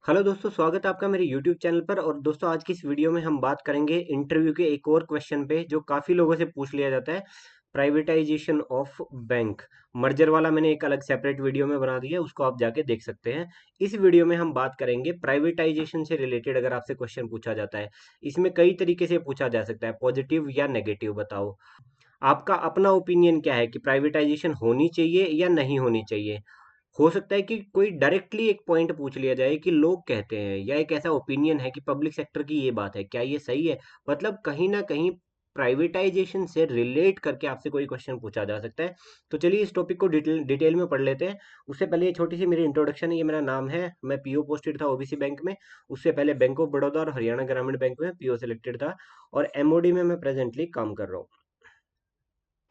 Hello दोस्तों, स्वागत है आपका मेरे YouTube चैनल पर। और दोस्तों, आज की इस वीडियो में हम बात करेंगे इंटरव्यू के एक और क्वेश्चन पे जो काफ़ी लोगों से पूछ लिया जाता है। प्राइवेटाइजेशन ऑफ बैंक मर्जर वाला मैंने एक अलग सेपरेट वीडियो में बना दिया है, उसको आप जाके देख सकते हैं। इस वीडियो में हम बात करेंगे प्राइवेटाइजेशन से रिलेटेड। अगर आपसे क्वेश्चन पूछा जाता है, इसमें कई तरीके से पूछा जा सकता है, पॉजिटिव या नेगेटिव। बताओ आपका अपना ओपिनियन क्या है कि प्राइवेटाइजेशन होनी चाहिए या नहीं होनी चाहिए। हो सकता है कि कोई डायरेक्टली एक पॉइंट पूछ लिया जाए कि लोग कहते हैं, या एक ऐसा ओपिनियन है कि पब्लिक सेक्टर की ये बात है, क्या ये सही है। मतलब कहीं ना कहीं प्राइवेटाइजेशन से रिलेट करके आपसे कोई क्वेश्चन पूछा जा सकता है। तो चलिए इस टॉपिक को डिटेल में पढ़ लेते हैं। उससे पहले ये छोटी सी मेरी इंट्रोडक्शन है। ये मेरा नाम है, मैं पीओ पोस्टेड था ओबीसी बैंक में। उससे पहले बैंक ऑफ बड़ौदा और हरियाणा ग्रामीण बैंक में पीओ सिलेक्टेड था। और एमओडी में मैं प्रेजेंटली काम कर रहा हूँ।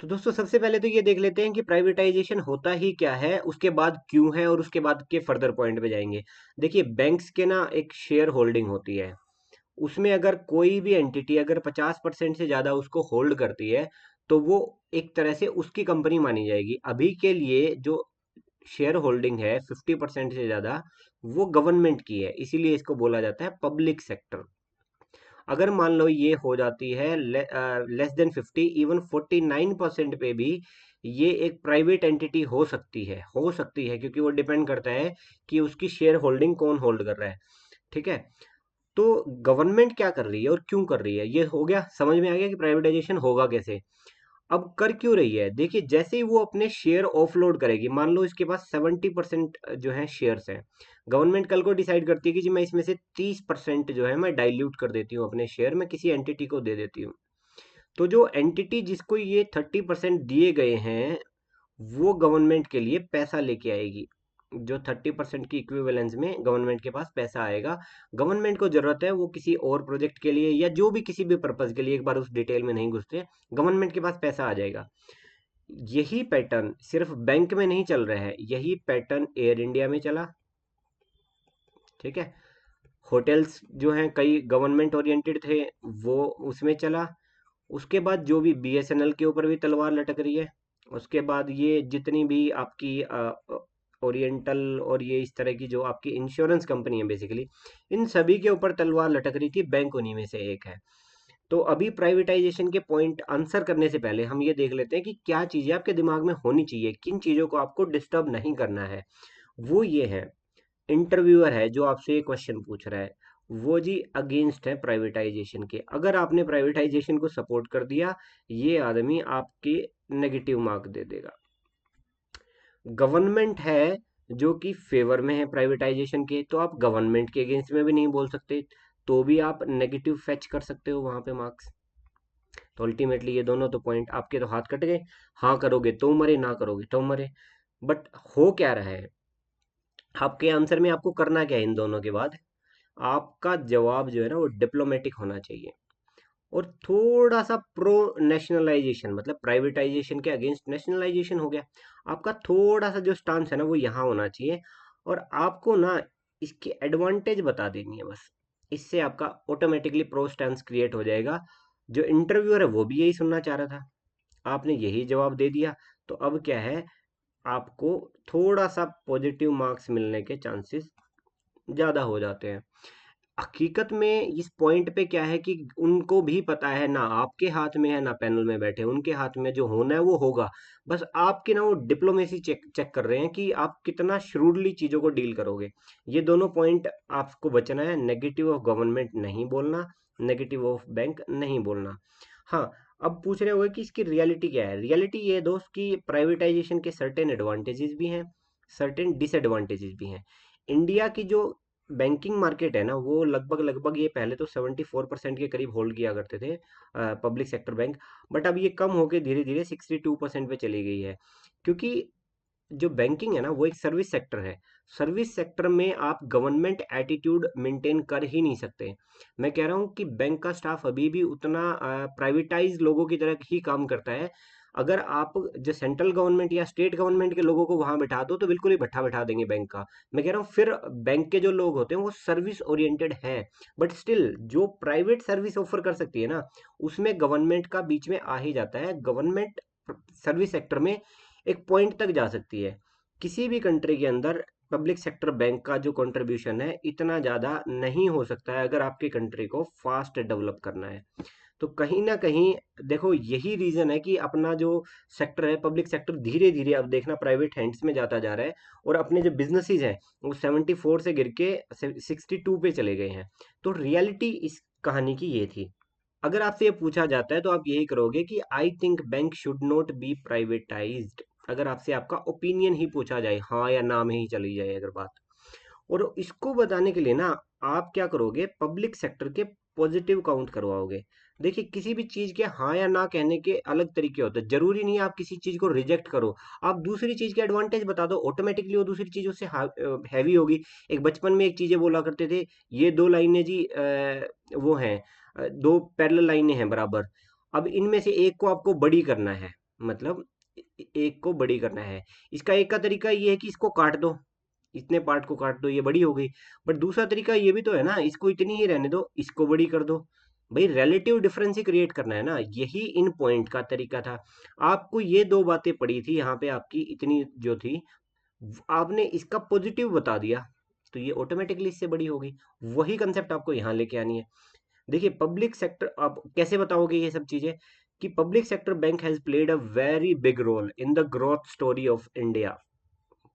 तो दोस्तों, सबसे पहले तो ये देख लेते हैं कि प्राइवेटाइजेशन होता ही क्या है, उसके बाद क्यों है, और उसके बाद के फर्दर पॉइंट पे जाएंगे। देखिए, बैंक्स के ना एक शेयर होल्डिंग होती है। उसमें अगर कोई भी एंटिटी अगर 50% से ज्यादा उसको होल्ड करती है, तो वो एक तरह से उसकी कंपनी मानी जाएगी। अभी के लिए जो शेयर होल्डिंग है 50% से ज्यादा, वो गवर्नमेंट की है, इसीलिए इसको बोला जाता है पब्लिक सेक्टर। अगर मान लो ये हो जाती है लेस देन 50, इवन 49% पे भी ये एक प्राइवेट एंटिटी हो सकती है क्योंकि वो डिपेंड करता है कि उसकी शेयर होल्डिंग कौन होल्ड कर रहा है। ठीक है। तो गवर्नमेंट क्या कर रही है और क्यों कर रही है, ये हो गया, समझ में आ गया कि प्राइवेटाइजेशन होगा कैसे। अब कर क्यों रही है, देखिए, जैसे ही वो अपने शेयर ऑफलोड करेगी, मान लो इसके पास 70% जो है शेयर्स हैं। गवर्नमेंट कल को डिसाइड करती है कि जी मैं इसमें से 30% जो है मैं डाइल्यूट कर देती हूँ, अपने शेयर में किसी एंटिटी को दे देती हूँ। तो जो एंटिटी जिसको ये 30% दिए गए हैं, वो गवर्नमेंट के लिए पैसा लेके आएगी। जो 30% की इक्विवेलेंस में गवर्नमेंट के पास पैसा आएगा। गवर्नमेंट को जरूरत है वो किसी और प्रोजेक्ट के लिए या जो भी किसी भी पर्पज के लिए, एक बार उस डिटेल में नहीं घुसते, गवर्नमेंट के पास पैसा आ जाएगा। यही पैटर्न सिर्फ बैंक में नहीं चल रहा है, यही पैटर्न एयर इंडिया में चला। ठीक है। होटल्स जो हैं कई गवर्नमेंट ओरिएंटेड थे, वो उसमें चला। उसके बाद जो भी बीएसएनएल के ऊपर भी तलवार लटक रही है। उसके बाद ये जितनी भी आपकी ओरिएंटल और ये इस तरह की जो आपकी इंश्योरेंस कंपनी है बेसिकली, इन सभी के ऊपर तलवार लटक रही थी, बैंक उन्हीं में से एक है। तो अभी प्राइवेटाइजेशन के पॉइंट आंसर करने से पहले हम ये देख लेते हैं कि क्या चीजें आपके दिमाग में होनी चाहिए, किन चीजों को आपको डिस्टर्ब नहीं करना है। वो ये है, इंटरव्यूअर है जो आपसे ये क्वेश्चन पूछ रहा है, वो जी अगेंस्ट है प्राइवेटाइजेशन के। अगर आपने प्राइवेटाइजेशन को सपोर्ट कर दिया, ये आदमी आपके नेगेटिव मार्क दे देगा। गवर्नमेंट है जो कि फेवर में है प्राइवेटाइजेशन के, तो आप गवर्नमेंट के अगेंस्ट में भी नहीं बोल सकते, तो भी आप नेगेटिव फेच कर सकते हो वहां पे मार्क्स। तो अल्टीमेटली ये दोनों तो पॉइंट आपके तो हाथ कट गए। हाँ करोगे तो मरे, ना करोगे तो मरे। बट हो क्या रहा है, आपके आंसर में आपको करना क्या है इन दोनों के बाद। आपका जवाब जो है ना वो डिप्लोमेटिक होना चाहिए, और थोड़ा सा प्रो नेशनलाइजेशन, मतलब प्राइवेटाइजेशन के अगेंस्ट नेशनलाइजेशन हो गया। आपका थोड़ा सा जो स्टांस है ना वो यहाँ होना चाहिए। और आपको ना इसकी एडवांटेज बता देनी है बस। इससे आपका ऑटोमेटिकली प्रो स्टांस क्रिएट हो जाएगा। जो इंटरव्यूअर है वो भी यही सुनना चाह रहा था, आपने यही जवाब दे दिया। तो अब क्या है, आपको थोड़ा सा पॉजिटिव मार्क्स मिलने के चांसेस ज़्यादा हो जाते हैं। हकीकत में इस पॉइंट पे क्या है कि उनको भी पता है ना, आपके हाथ में है ना पैनल में बैठे उनके हाथ में, जो होना है वो होगा। बस आपकी ना वो डिप्लोमेसी चेक चेक कर रहे हैं कि आप कितना श्रूडली चीज़ों को डील करोगे। ये दोनों पॉइंट आपको बचना है, नेगेटिव ऑफ गवर्नमेंट नहीं बोलना, नेगेटिव ऑफ बैंक नहीं बोलना। हाँ, अब पूछ रहे होगे कि इसकी रियलिटी क्या है। रियलिटी ये है दोस्त कि प्राइवेटाइजेशन के सर्टेन एडवांटेजेस भी हैं, सर्टेन डिसएडवांटेजेस भी हैं। इंडिया की जो बैंकिंग मार्केट है ना, वो लगभग लगभग ये पहले तो 74% के करीब होल्ड किया करते थे पब्लिक सेक्टर बैंक। बट अब ये कम होके धीरे धीरे 62% पे चली गई है। क्योंकि जो बैंकिंग है ना वो एक सर्विस सेक्टर है। सर्विस सेक्टर में आप गवर्नमेंट एटीट्यूड मेंटेन कर ही नहीं सकते। मैं कह रहा हूँ कि बैंक का स्टाफ अभी भी उतना प्राइवेटाइज लोगों की तरह ही काम करता है। अगर आप जो सेंट्रल गवर्नमेंट या स्टेट गवर्नमेंट के लोगों को वहां बैठा दो तो बिल्कुल ही भट्ठा बैठा देंगे बैंक का। मैं कह रहा हूँ फिर बैंक के जो लोग होते हैं वो सर्विस ओरिएंटेड हैं। बट स्टिल जो प्राइवेट सर्विस ऑफर कर सकती है ना, उसमें गवर्नमेंट का बीच में आ ही जाता है। गवर्नमेंट सर्विस सेक्टर में एक पॉइंट तक जा सकती है। किसी भी कंट्री के अंदर पब्लिक सेक्टर बैंक का जो कंट्रीब्यूशन है इतना ज़्यादा नहीं हो सकता है अगर आपकी कंट्री को फास्ट डेवलप करना है। तो कहीं ना कहीं देखो यही रीजन है कि अपना जो सेक्टर है पब्लिक सेक्टर धीरे धीरे अब देखना प्राइवेट हैंड्स में जाता जा रहा है, और अपने जो बिजनेसेस हैं वो 74 से गिर के 62 पे चले गए हैं। तो रियलिटी इस कहानी की ये थी। अगर आपसे ये पूछा जाता है तो आप यही करोगे कि I think bank should not be privatised. अगर आपसे आपका ओपिनियन ही पूछा जाए, हाँ या ना में ही चली जाए अगर बात, और इसको बताने के लिए ना आप क्या करोगे, पब्लिक सेक्टर के पॉजिटिव काउंट करवाओगे। देखिए किसी भी चीज के हाँ या ना कहने के अलग तरीके होते हैं, जरूरी नहीं है आप किसी चीज को रिजेक्ट करो। आप दूसरी चीज के एडवांटेज बता दो, ऑटोमेटिकली वो दूसरी चीज उससे हैवी होगी। एक बचपन में एक चीजें बोला करते थे, ये दो लाइनें जी वो हैं, दो पैरेलल लाइनें हैं बराबर। अब इनमें से एक को आपको बड़ी करना है, मतलब एक को बड़ी करना है। इसका एक का तरीका ये है कि इसको काट दो, इतने पार्ट को काट दो, ये बड़ी हो गई। बट दूसरा तरीका ये भी तो है ना, इसको इतनी ही रहने दो, इसको बड़ी कर दो। भाई रिलेटिव डिफरेंस ही क्रिएट करना है ना, यही इन पॉइंट का तरीका था। आपको ये दो बातें पड़ी थी यहाँ पे, आपकी इतनी जो थी, आपने इसका पॉजिटिव बता दिया तो ये ऑटोमेटिकली इससे बड़ी होगी। वही कंसेप्ट आपको यहाँ लेके आनी है। देखिए पब्लिक सेक्टर, आप कैसे बताओगे ये सब चीजें, कि public sector bank has played a very big role in the growth story of India.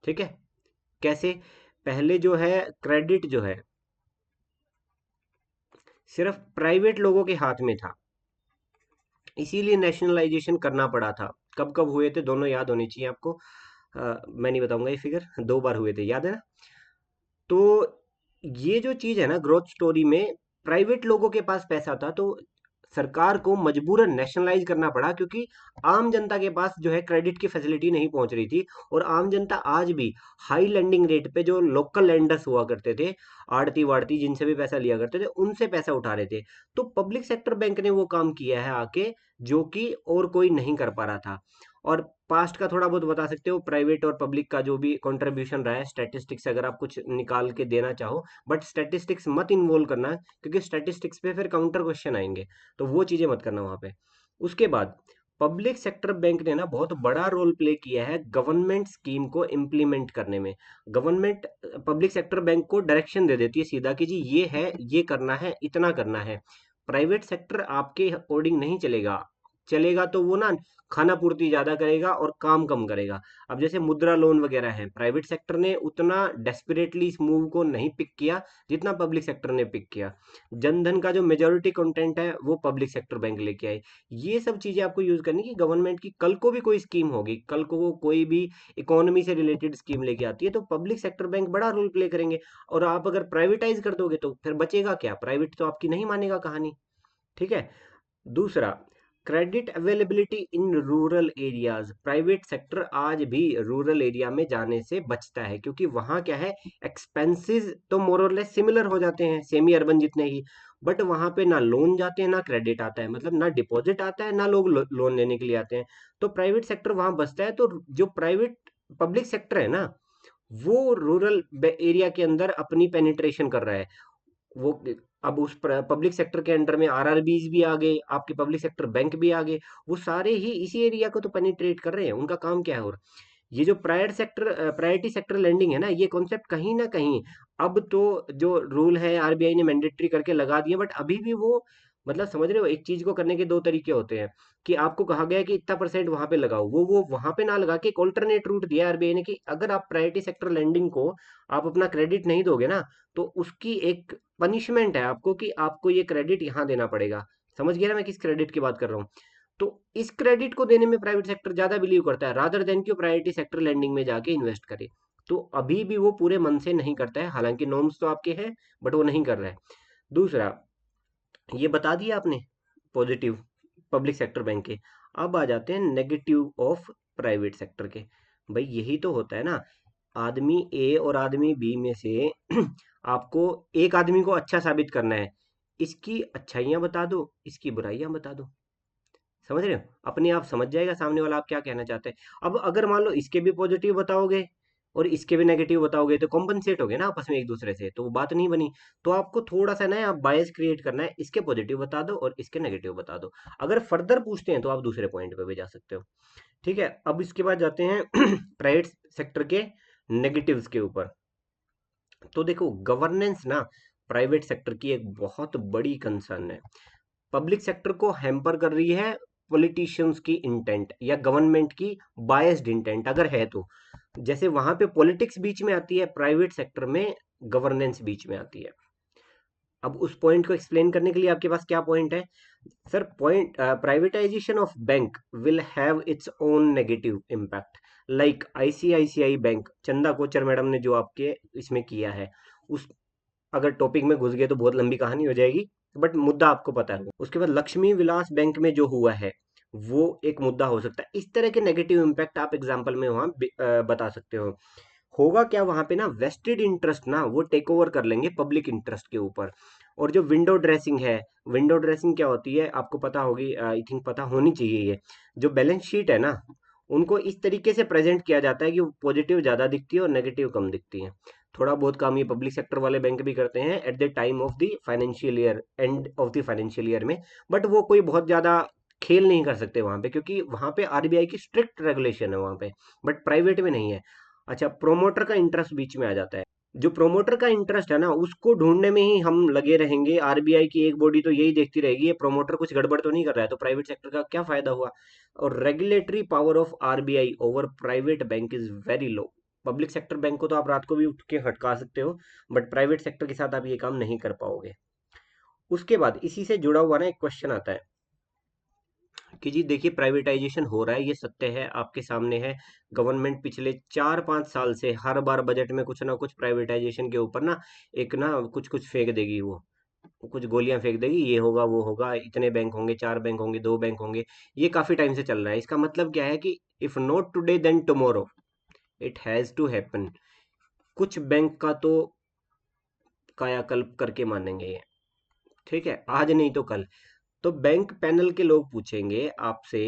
ठीक है, कैसे? पहले जो है क्रेडिट जो है सिर्फ प्राइवेट लोगों के हाथ में था, इसीलिए नेशनलाइजेशन करना पड़ा था। कब कब हुए थे दोनों याद होनी चाहिए आपको। मैं नहीं बताऊंगा ये फिगर, 2 बार हुए थे, याद है ना? तो ये जो चीज है ना ग्रोथ स्टोरी में, प्राइवेट लोगों के पास पैसा था तो सरकार को मजबूरन नेशनलाइज करना पड़ा, क्योंकि आम जनता के पास जो है क्रेडिट की फैसिलिटी नहीं पहुंच रही थी। और आम जनता आज भी हाई लेंडिंग रेट पे, जो लोकल लेंडर्स हुआ करते थे, आड़ती वाड़ती जिनसे भी पैसा लिया करते थे, उनसे पैसा उठा रहे थे। तो पब्लिक सेक्टर बैंक ने वो काम किया है आके, जो कि और कोई नहीं कर पा रहा था। और पास्ट का थोड़ा बहुत बता सकते हो, प्राइवेट और पब्लिक का जो भी कंट्रीब्यूशन रहा है, स्टैटिस्टिक्स अगर आप कुछ निकाल के देना चाहो, बट स्टैटिस्टिक्स मत इन्वॉल्व करना, क्योंकि स्टैटिस्टिक्स पे फिर काउंटर क्वेश्चन आएंगे, तो वो चीजें मत करना वहां पे। उसके बाद पब्लिक सेक्टर बैंक ने ना बहुत बड़ा रोल प्ले किया है गवर्नमेंट स्कीम को इम्प्लीमेंट करने में। गवर्नमेंट पब्लिक सेक्टर बैंक को डायरेक्शन दे देती है सीधा कि जी ये है, ये करना है, इतना करना है। प्राइवेट सेक्टर आपके अकॉर्डिंग नहीं चलेगा, चलेगा तो वो ना खाना पूर्ति ज्यादा करेगा और काम कम करेगा। अब जैसे मुद्रा लोन वगैरह है, प्राइवेट सेक्टर ने उतना डेस्परेटली इस मूव को नहीं पिक किया जितना पब्लिक सेक्टर ने पिक किया। जनधन का जो मेजोरिटी कंटेंट है वो पब्लिक सेक्टर बैंक लेके आए। ये सब चीजें आपको यूज करनी की, गवर्नमेंट की कल को भी कोई स्कीम होगी, कल को वो कोई भी इकोनॉमी से रिलेटेड स्कीम लेके आती है, तो पब्लिक सेक्टर बैंक बड़ा रोल प्ले करेंगे। और आप अगर प्राइवेटाइज कर दोगे तो फिर बचेगा क्या, प्राइवेट तो आपकी नहीं मानेगा कहानी। ठीक है। दूसरा, credit availability in rural areas. Private sector आज भी रूरल एरिया में जाने से बचता है, क्योंकि वहां क्या है, एक्सपेंसेस तो मोर और लेस सिमिलर हो जाते हैं, सेमी अर्बन जितने ही। बट वहां पे ना लोन जाते हैं ना क्रेडिट आता है, मतलब ना डिपॉजिट आता है ना लोग लोन लेने के लिए आते हैं। तो प्राइवेट सेक्टर वहां बचता है। तो जो प्राइवेट पब्लिक सेक्टर है ना, वो रूरल एरिया के अंदर अपनी पेनिट्रेशन कर रहा है। वो अब उस पब्लिक सेक्टर के अंडर में आरआरबीज भी आ गए, आपके पब्लिक सेक्टर बैंक भी आ गए, वो सारे ही इसी एरिया को तो पेनिट्रेट कर रहे हैं, उनका काम क्या है। और ये जो प्रायोरिटी सेक्टर लेंडिंग है ना, ये कॉन्सेप्ट कहीं ना कहीं अब तो जो रूल है आरबीआई ने मैंडेटरी करके लगा दिए, बट अभी भी वो, मतलब समझ रहे हो, एक चीज को करने के दो तरीके होते हैं। कि आपको कहा गया है कि इतना परसेंट वहां पे लगाओ, वो वहां पे ना लगा के एक ऑल्टरनेट रूट दिया आरबीआई ने, कि अगर आप प्रायोरिटी सेक्टर लेंडिंग को आप अपना क्रेडिट नहीं दोगे ना, तो उसकी एक पनिशमेंट है आपको, कि आपको ये क्रेडिट यहाँ देना पड़ेगा। समझ गया ना मैं किस क्रेडिट की बात कर रहा हूँ? तो इस क्रेडिट को देने में प्राइवेट सेक्टर ज्यादा बिलीव करता है, रादर देन कि प्रायोरिटी सेक्टर लेंडिंग में जाके इन्वेस्ट करे। तो अभी भी वो पूरे मन से नहीं करता है, हालांकि नॉर्म्स तो आपके हैं, बट वो नहीं कर रहा है। दूसरा, ये बता दिया आपने पॉजिटिव पब्लिक सेक्टर बैंक के। अब आ जाते हैं नेगेटिव ऑफ प्राइवेट सेक्टर के। भाई यही तो होता है ना, आदमी ए और आदमी बी में से आपको एक आदमी को अच्छा साबित करना है, इसकी अच्छाइयां बता दो, इसकी बुराइयां बता दो। समझ रहे हो, अपने आप समझ जाएगा सामने वाला आप क्या कहना चाहते हैं। अब अगर मान लो इसके भी पॉजिटिव बताओगे और इसके भी नेगेटिव बताओगे, तो कॉम्पनसेट हो गए ना आपस में एक दूसरे से, तो वो बात नहीं बनी। तो आपको थोड़ा सा ना आप बायस क्रिएट करना है, इसके पॉजिटिव बता दो और इसके नेगेटिव बता दो। अगर फर्दर पूछते हैं तो आप दूसरे पॉइंट पे भी जा सकते हो। ठीक है, अब इसके बाद जाते हैं प्राइवेट सेक्टर के नेगेटिव्स के ऊपर। तो देखो गवर्नेंस ना प्राइवेट सेक्टर की एक बहुत बड़ी कंसर्न है। पब्लिक सेक्टर को हैम्पर कर रही है पॉलिटिशियंस की इंटेंट या गवर्नमेंट की बायस्ड इंटेंट अगर है तो। जैसे वहां पे पॉलिटिक्स बीच में आती है, प्राइवेट सेक्टर में गवर्नेंस बीच में आती है। अब उस पॉइंट को एक्सप्लेन करने के लिए आपके पास क्या पॉइंट है? Sir point, privatisation of bank will have its own negative impact. Like ICICI bank, Chanda Kochhar madam ने जो आपके इसमें किया है, उस अगर टॉपिक में घुस गए तो बहुत लंबी कहानी हो जाएगी, बट मुद्दा आपको पता है। उसके बाद लक्ष्मी विलास बैंक में जो हुआ है वो एक मुद्दा हो सकता है। इस तरह के नेगेटिव इम्पैक्ट आप एग्जाम्पल में वहां बता सकते हो। होगा क्या वहां पे ना, वेस्टेड इंटरेस्ट ना वो टेक ओवर कर लेंगे पब्लिक इंटरेस्ट के ऊपर। और जो विंडो ड्रेसिंग है, विंडो ड्रेसिंग क्या होती है आपको पता होगी, आई थिंक पता होनी चाहिए। ये जो बैलेंस शीट है ना, उनको इस तरीके से प्रेजेंट किया जाता है कि पॉजिटिव ज्यादा दिखती है और नेगेटिव कम दिखती है। थोड़ा बहुत काम ये पब्लिक सेक्टर वाले बैंक भी करते हैं at the time of the financial year, end of the financial year में। बट वो कोई बहुत ज्यादा खेल नहीं कर सकते वहां पे, क्योंकि वहां पे आरबीआई की स्ट्रिक्ट रेगुलेशन है वहां पे, बट प्राइवेट में नहीं है। अच्छा, प्रोमोटर का इंटरेस्ट बीच में आ जाता है। जो प्रोमोटर का इंटरेस्ट है ना, उसको ढूंढने में ही हम लगे रहेंगे। आरबीआई की एक बॉडी तो यही देखती रहेगी ये प्रोमोटर कुछ गड़बड़ तो नहीं कर रहा है, तो प्राइवेट सेक्टर का क्या फायदा हुआ। और regulatory power of RBI over private bank is very low. Public sector bank को तो आप रात को भी उठ के हटका सकते हो, बट प्राइवेट सेक्टर के साथ आप ये काम नहीं कर पाओगे। उसके बाद इसी से जुड़ा हुआ ना एक क्वेश्चन आता है कि जी देखिए प्राइवेटाइजेशन हो रहा है, ये सत्य है, आपके सामने है। गवर्नमेंट पिछले 4-5 साल से हर बार बजट में कुछ ना कुछ प्राइवेटाइजेशन के ऊपर ना एक ना कुछ कुछ फेंक देगी वो, कुछ गोलियां फेंक देगी, ये होगा वो होगा, इतने बैंक होंगे, 4 बैंक होंगे, 2 बैंक होंगे। ये काफी टाइम से चल रहा है। इसका मतलब क्या है कि if not today then tomorrow it has to happen. कुछ बैंक का तो कायाकल्प करके मानेंगे ये, ठीक है, आज नहीं तो कल। तो बैंक पैनल के लोग पूछेंगे आपसे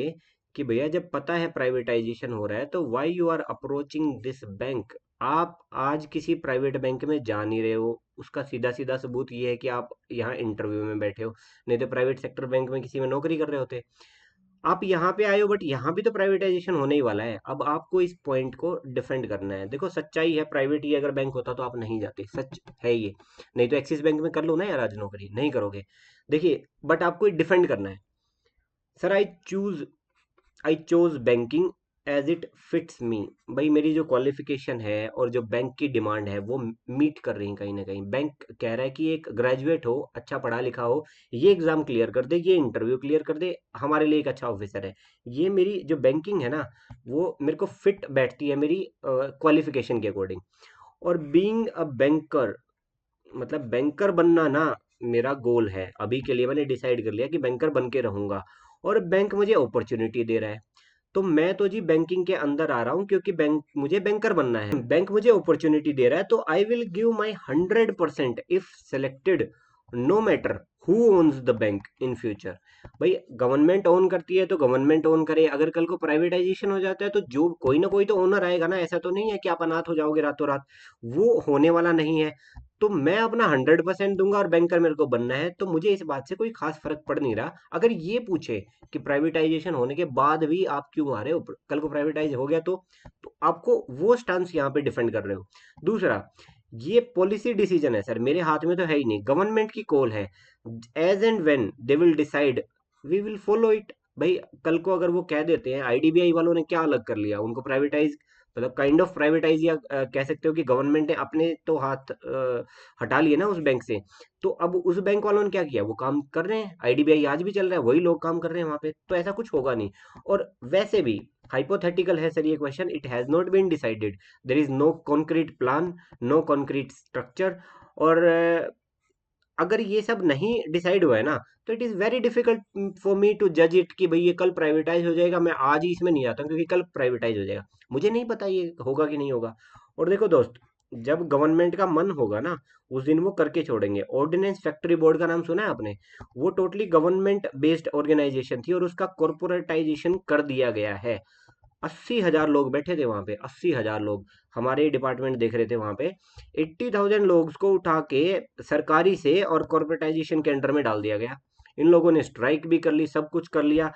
कि भैया जब पता है प्राइवेटाइजेशन हो रहा है तो why you are approaching this bank. आप आज किसी प्राइवेट बैंक में जा नहीं रहे हो, उसका सीधा सीधा सबूत ये है कि आप यहाँ इंटरव्यू में बैठे हो, नहीं तो प्राइवेट सेक्टर बैंक में किसी में नौकरी कर रहे होते। आप यहाँ पे आए हो, बट यहाँ भी तो प्राइवेटाइजेशन होने ही वाला है। अब आपको इस पॉइंट को डिफेंड करना है। देखो सच्चाई है, प्राइवेट ही अगर बैंक होता तो आप नहीं जाते, सच है ये। नहीं तो एक्सिस बैंक में कर लो ना यार, आज नौकरी नहीं करोगे। देखिए, बट आपको डिफेंड करना है। Sir I chose banking as it fits me. भाई मेरी जो क्वालिफिकेशन है और जो बैंक की डिमांड है वो मीट कर रही है कहीं ना कहीं। बैंक कह रहा है कि एक ग्रेजुएट हो, अच्छा पढ़ा लिखा हो, ये एग्जाम क्लियर कर दे, ये इंटरव्यू क्लियर कर दे, हमारे लिए एक अच्छा ऑफिसर है। ये मेरी जो बैंकिंग है ना, वो मेरे को फिट बैठती है मेरी क्वालिफिकेशन के अकॉर्डिंग। और बीइंग अ बैंकर, मतलब बैंकर बनना ना मेरा गोल है। अभी के लिए मैंने डिसाइड कर लिया कि बैंकर बन के रहूंगा, और बैंक मुझे अपॉर्चुनिटी दे रहा है। तो मैं तो जी बैंकिंग के अंदर आ रहा हूँ क्योंकि बैंक मुझे बैंकर बनना है, बैंक मुझे अपॉर्चुनिटी दे रहा है, तो I will give my 100% if selected, no matter who owns the bank in future. भाई गवर्नमेंट ओन करती है तो गवर्नमेंट ओन करे, अगर कल को प्राइवेटाइजेशन हो जाता है तो जो कोई ना कोई तो ओनर आएगा ना। ऐसा तो नहीं है कि आप अनाथ हो जाओगे रातों रात, वो होने वाला नहीं है। तो मैं अपना 100% दूंगा और बैंकर मेरे को बनना है, तो मुझे इस बात से कोई खास फर्क पड़ नहीं रहा। अगर ये पूछे कि प्राइवेटाइजेशन होने के बाद भी आप क्यों आ रहे हो, कल को प्राइवेटाइज हो गया तो आपको वो स्टांस यहाँ पे डिफेंड कर रहे हो। दूसरा, ये पॉलिसी डिसीजन है सर, मेरे हाथ में तो है ही नहीं, गवर्नमेंट की कॉल है। As and when they will decide we will follow it. भाई कल को अगर वो कह देते हैं, आईडीबीआई वालों ने क्या अलग कर लिया, उनको प्राइवेटाइज, मतलब काइंड ऑफ प्राइवेटाइज, या कह सकते हो कि गवर्नमेंट ने अपने तो हाथ हटा लिए ना उस बैंक से। तो अब उस बैंक वालों ने क्या किया, वो काम कर रहे हैं, आईडीबीआई आज भी चल रहा है, वही लोग काम कर रहे हैं वहां पे, तो ऐसा कुछ होगा नहीं। और वैसे भी हाइपोथेटिकल है सर ये question, it has not been decided, there is no concrete plan, no concrete structure. और अगर ये सब नहीं डिसाइड हुआ है ना, तो it is very difficult for me to जज इट कि भाई ये कल प्राइवेटाइज हो जाएगा। मैं आज ही इसमें नहीं आता हूँ क्योंकि कल प्राइवेटाइज हो जाएगा, मुझे नहीं पता ये होगा कि नहीं होगा। और देखो दोस्त, जब गवर्नमेंट का मन होगा ना, उस दिन वो करके छोड़ेंगे। ऑर्डिनेंस फैक्ट्री बोर्ड का नाम सुना है आपने? वो टोटली गवर्नमेंट बेस्ड ऑर्गेनाइजेशन थी और उसका कॉर्पोरेटाइजेशन कर दिया गया है। 80,000 लोग बैठे थे वहां पे, 80,000 लोग, हमारे डिपार्टमेंट देख रहे थे वहां पे। 80,000 लोग को उठा के सरकारी से और कॉर्पोरेटाइजेशन के अंडर में डाल दिया गया। इन लोगों ने स्ट्राइक भी कर ली, सब कुछ कर लिया।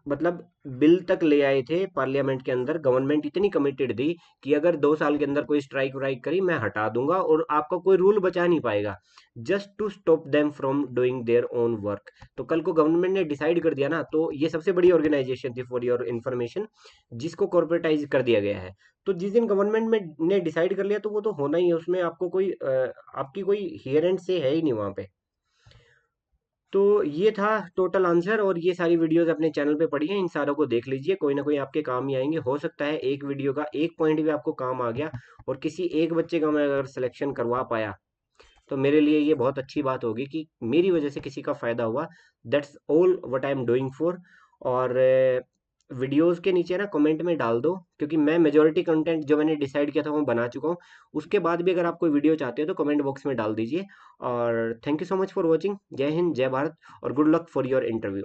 मतलब बिल तक ले आए थे पार्लियामेंट के अंदर। गवर्नमेंट इतनी कमिटेड थी कि अगर 2 साल के अंदर कोई स्ट्राइक वाइक करी, मैं हटा दूंगा और आपका कोई रूल बचा नहीं पाएगा, just to stop them from doing their own work. तो कल को गवर्नमेंट ने डिसाइड कर दिया ना, तो ये सबसे बड़ी ऑर्गेनाइजेशन थी फॉर योर इन्फॉर्मेशन, जिसको कॉर्पोरेटाइज कर दिया गया है। तो जिस दिन गवर्नमेंट में ने डिसाइड कर लिया तो वो तो होना ही है, उसमें आपको कोई आपकी कोई हियर एंड से है ही नहीं वहां पे। तो ये था टोटल आंसर, और ये सारी वीडियोस अपने चैनल पे पड़ी हैं, इन सारों को देख लीजिए, कोई ना कोई आपके काम ही आएंगे। हो सकता है एक वीडियो का एक पॉइंट भी आपको काम आ गया, और किसी एक बच्चे का मैं अगर सिलेक्शन करवा पाया, तो मेरे लिए ये बहुत अच्छी बात होगी कि मेरी वजह से किसी का फायदा हुआ। That's all what I am doing for. और वीडियोस के नीचे ना कमेंट में डाल दो, क्योंकि मैं मेजोरिटी कंटेंट जो मैंने डिसाइड किया था वो बना चुका हूँ। उसके बाद भी अगर आप कोई वीडियो चाहते हो तो कमेंट बॉक्स में डाल दीजिए। और thank you so much for watching. जय हिंद, जय भारत, और good luck for your interview.